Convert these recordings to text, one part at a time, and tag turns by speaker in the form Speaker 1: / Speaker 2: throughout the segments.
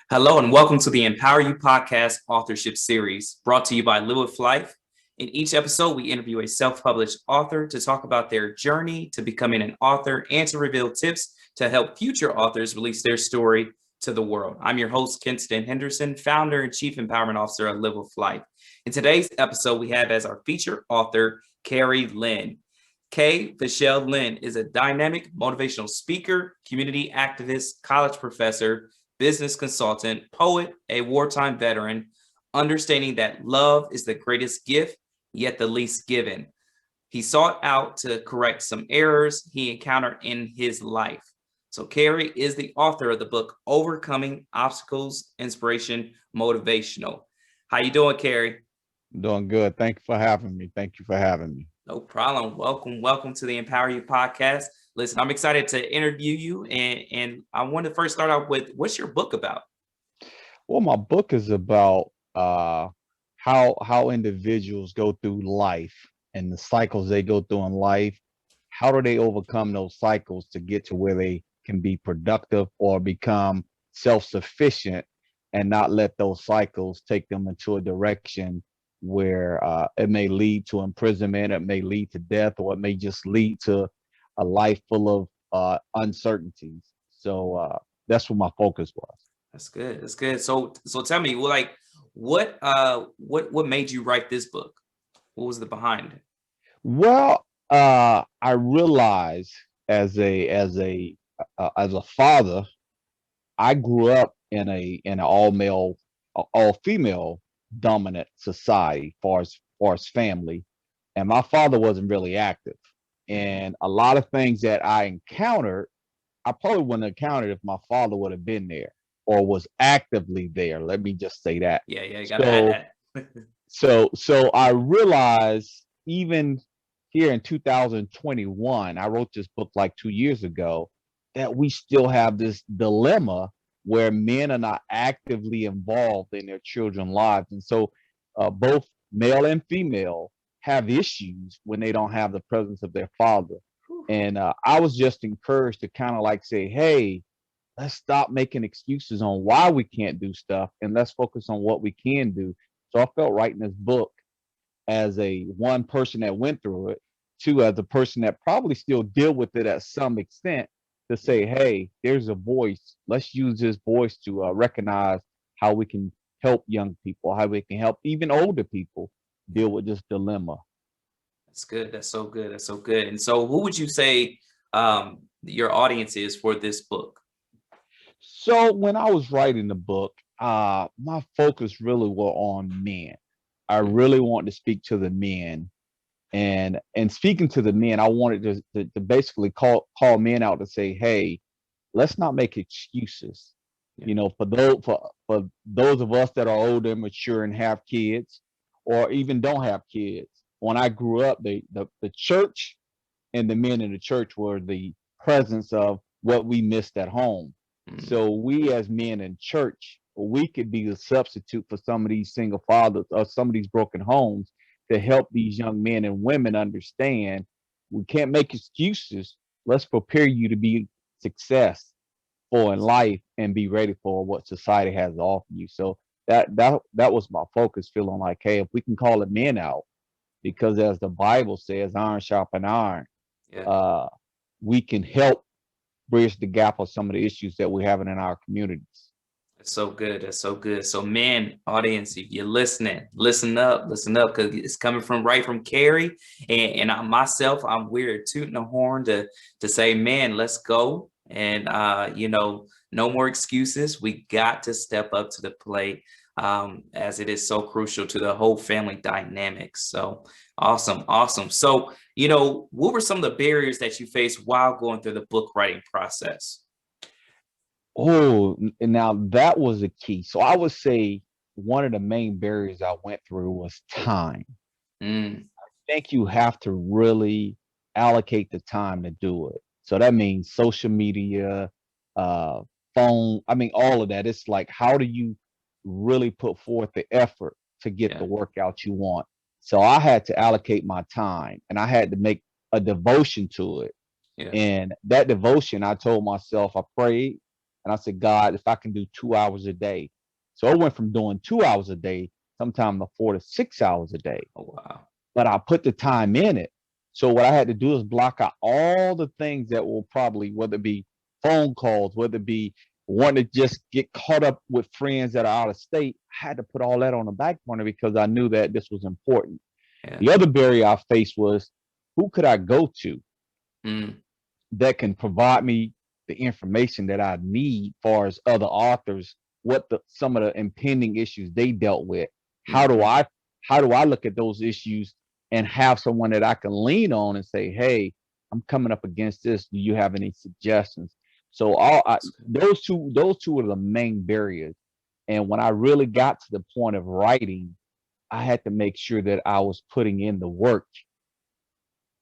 Speaker 1: Hello and welcome to the Empower You Podcast Authorship Series, brought to you by Lyfe. In each episode, we interview a self-published author to talk about their journey to becoming an author and to reveal tips to help future authors release their story to the world. I'm your host, Kenston Henderson, founder and chief empowerment officer at Lyfe. In today's episode, we have as our featured author, Kerry Lynn. K.Vachel Lynn is a dynamic motivational speaker, community activist, college professor, business consultant, poet, a wartime veteran, understanding that love is the greatest gift, yet the least given. He sought out to correct some errors he encountered in his life. So Kerry is the author of the book, Overcoming Obstacles, Inspiration, Motivational. How you doing, Kerry?
Speaker 2: Doing good. Thank you for having me. Thank you for having me.
Speaker 1: No problem. Welcome to the Empower You podcast. Listen, I'm excited to interview you, and I want to first start out with, what's your book about?
Speaker 2: Well, my book is about how individuals go through life and the cycles they go through in life. How do they overcome those cycles to get to where they can be productive or become self-sufficient and not let those cycles take them into a direction where it may lead to imprisonment, it may lead to death, or it may just lead to a life full of uncertainties. So that's what my focus was.
Speaker 1: That's good. That's good. So tell me, well, like, what made you write this book? What was the behind it?
Speaker 2: Well, I realized as a father, I grew up in an all male, all female dominant society, far as family, and my father wasn't really active. And a lot of things that I encountered, I probably wouldn't have encountered if my father would have been there or was actively there. Let me just say that.
Speaker 1: Yeah, you gotta add
Speaker 2: So
Speaker 1: that.
Speaker 2: so I realized even here in 2021, I wrote this book like 2 years ago, that we still have this dilemma where men are not actively involved in their children's lives. And so both male and female have issues when they don't have the presence of their father. And I was just encouraged to kind of like say, hey, let's stop making excuses on why we can't do stuff and let's focus on what we can do. So I felt writing this book as a one person that went through it, two as a person that probably still deal with it at some extent, to say, hey, there's a voice. Let's use this voice to recognize how we can help young people, how we can help even older people deal with this dilemma.
Speaker 1: That's good. That's so good. That's so good. And so, who would you say your audience is for this book?
Speaker 2: So when I was writing the book, my focus really were on men. I really wanted to speak to the men, and speaking to the men, I wanted to basically call men out to say, hey, let's not make excuses.
Speaker 1: Yeah.
Speaker 2: You know, for those of us that are older, mature, and have kids, or even don't have kids. When I grew up, the church and the men in the church were the presence of what we missed at home.
Speaker 1: Mm,
Speaker 2: So we as men in church, we could be the substitute for some of these single fathers or some of these broken homes to help these young men and women understand we can't make excuses. Let's prepare you to be successful in life and be ready for what society has to offer you. So that was my focus, feeling like, hey, if we can call the men out, because as the Bible says, iron sharpen iron,
Speaker 1: yeah.
Speaker 2: uh, we can help bridge the gap of some of the issues that we're having in our communities.
Speaker 1: That's so good. That's so good. So, man, audience, if you're listening, listen up, because it's coming from right from Kerry and I, myself. We're tooting the horn to say, man, let's go. And no more excuses. We got to step up to the plate, as it is so crucial to the whole family dynamics. So awesome, awesome. So, what were some of the barriers that you faced while going through the book writing process?
Speaker 2: Oh, and now that was a key. So I would say one of the main barriers I went through was time.
Speaker 1: Mm,
Speaker 2: I think you have to really allocate the time to do it. So that means social media, uh, phone, I mean, all of that. It's like, how do you really put forth the effort to get the
Speaker 1: yeah,
Speaker 2: workout you want? So I had to allocate my time and I had to make a devotion to it.
Speaker 1: yeah.
Speaker 2: And that devotion, I told myself, I prayed, And I said, God, if I can do 2 hours a day. So I went from doing 2 hours a day, sometimes to 4 to 6 hours a day.
Speaker 1: Oh, wow.
Speaker 2: But I put the time in it. So what I had to do is block out all the things that will probably, whether it be phone calls, whether it be wanting to just get caught up with friends that are out of state. I had to put all that on the back burner because I knew that this was important.
Speaker 1: Yeah.
Speaker 2: The other barrier I faced was, who could I go to that can provide me the information that I need, far as other authors, what some of the impending issues they dealt with. How do I look at those issues and have someone that I can lean on and say, hey, I'm coming up against this. Do you have any suggestions? So those two are the main barriers. And when I really got to the point of writing, I had to make sure that I was putting in the work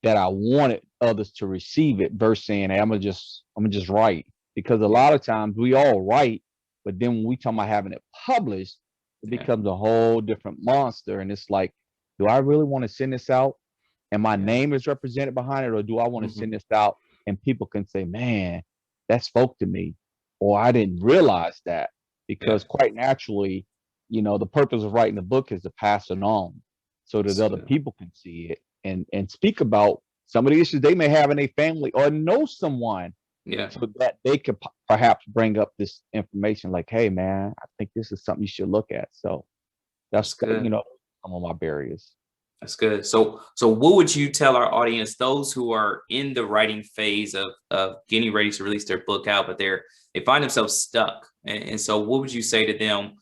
Speaker 2: that I wanted others to receive it versus saying, hey, I'm gonna just write. Because a lot of times we all write, but then when we talk about having it published, it becomes a whole different monster. And it's like, do I really want to send this out and my name is represented behind it? Or do I want to send this out and people can say, man, that spoke to me, or I didn't realize that? Because quite naturally, the purpose of writing the book is to pass it on so that other people can see it and speak about some of the issues they may have in their family or know someone, so that they could perhaps bring up this information like, hey, man, I think this is something you should look at. So that's good. Some of my barriers.
Speaker 1: That's good. So what would you tell our audience, those who are in the writing phase of getting ready to release their book out, but they find themselves stuck? And so what would you say to them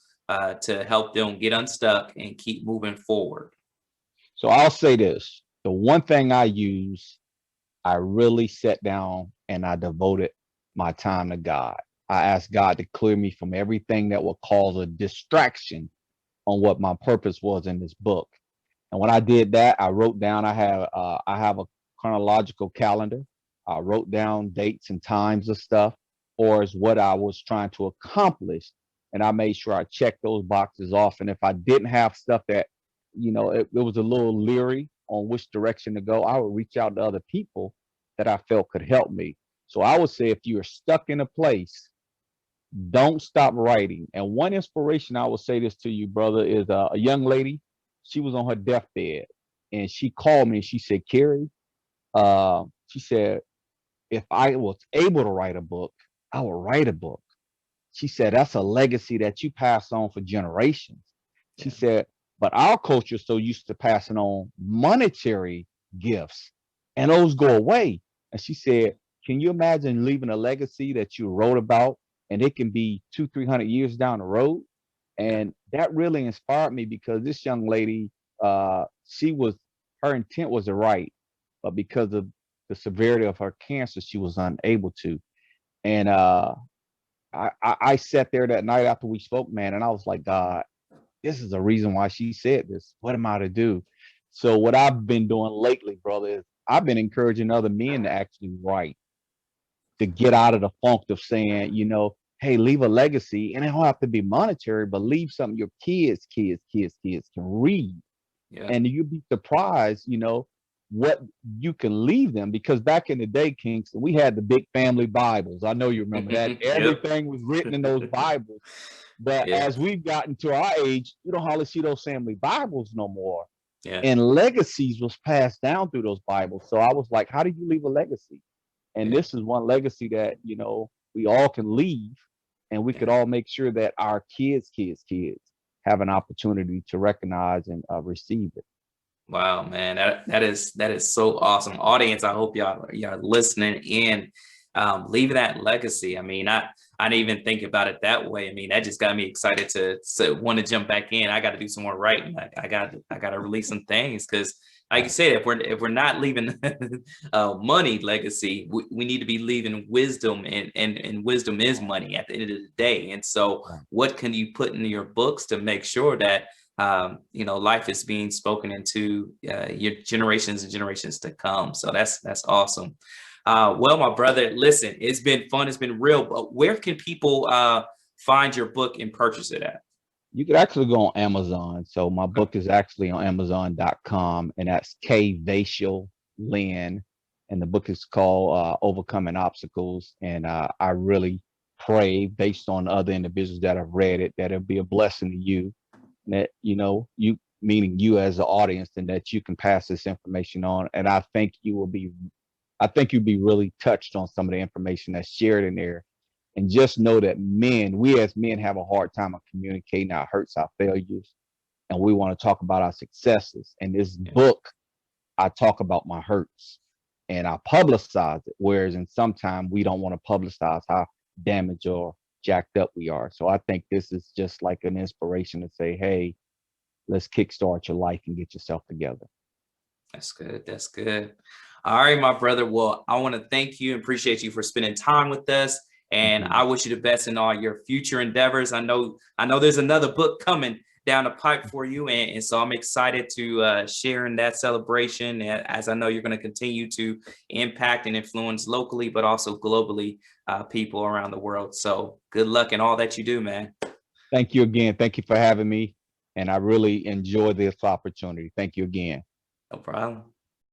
Speaker 1: to help them get unstuck and keep moving forward?
Speaker 2: So I'll say this. The one thing I really sat down and I devoted my time to God. I asked God to clear me from everything that would cause a distraction on what my purpose was in this book. And when I did that, I wrote down, I have a chronological calendar. I wrote down dates and times of stuff, or as what I was trying to accomplish. And I made sure I checked those boxes off. And if I didn't have stuff that, it was a little leery on which direction to go, I would reach out to other people that I felt could help me. So I would say, if you're stuck in a place, don't stop writing. And one inspiration, I will say this to you, brother, is a young lady. She was on her deathbed and she called me and she said, Kerry, she said, if I was able to write a book, I would write a book. She said, that's a legacy that you pass on for generations. She said, but our culture is so used to passing on monetary gifts and those go away. And she said, can you imagine leaving a legacy that you wrote about and it can be 200-300 years down the road? And that really inspired me because this young lady, her intent was to write, but because of the severity of her cancer, she was unable to. And I sat there that night after we spoke, man, and I was like, God, this is the reason why she said this. What am I to do? So what I've been doing lately, brother, is I've been encouraging other men to actually write, to get out of the funk of saying, hey, leave a legacy. And it don't have to be monetary, but leave something your kids can read. And you'll be surprised, what you can leave them. Because back in the day, Kingston, we had the big family Bibles. I know you remember that. Everything was written in those Bibles. But as we've gotten to our age, you don't hardly see those family Bibles no more. And legacies was passed down through those Bibles. So I was like, how do you leave a legacy? And this is one legacy that, we all can leave, and we could all make sure that our kids have an opportunity to recognize and receive it.
Speaker 1: Wow, man, that is so awesome. Audience, I hope y'all listening in, leaving that legacy. I mean, I didn't even think about it that way. I mean, that just got me excited to want to jump back in. I got to do some more writing. I got to release some things because, like you said, if we're not leaving money legacy, we need to be leaving wisdom, and wisdom is money at the end of the day. And so, what can you put in your books to make sure that life is being spoken into your generations and generations to come? So that's awesome. Well, my brother, listen, it's been fun. It's been real. But where can people find your book and purchase it at?
Speaker 2: You could actually go on Amazon. So my book is actually on Amazon.com, and that's K.Vachel Lynn. And the book is called Overcoming Obstacles. And I really pray based on other individuals that have read it, that it'll be a blessing to you, that, you know, you, meaning you as the audience, and that you can pass this information on. And I think you'll be really touched on some of the information that's shared in there. And just know that we as men have a hard time of communicating our hurts, our failures, and we want to talk about our successes. In this book, I talk about my hurts and I publicize it, whereas in some time we don't want to publicize how damaged or jacked up we are. So I think this is just like an inspiration to say, hey, let's kickstart your life and get yourself together.
Speaker 1: That's good. That's good. All right, my brother. Well, I want to thank you and appreciate you for spending time with us. And I wish you the best in all your future endeavors. I know there's another book coming down the pipe for you. And so I'm excited to share in that celebration, as I know you're going to continue to impact and influence locally, but also globally, people around the world. So good luck in all that you do, man.
Speaker 2: Thank you again. Thank you for having me. And I really enjoy this opportunity. Thank you again.
Speaker 1: No problem.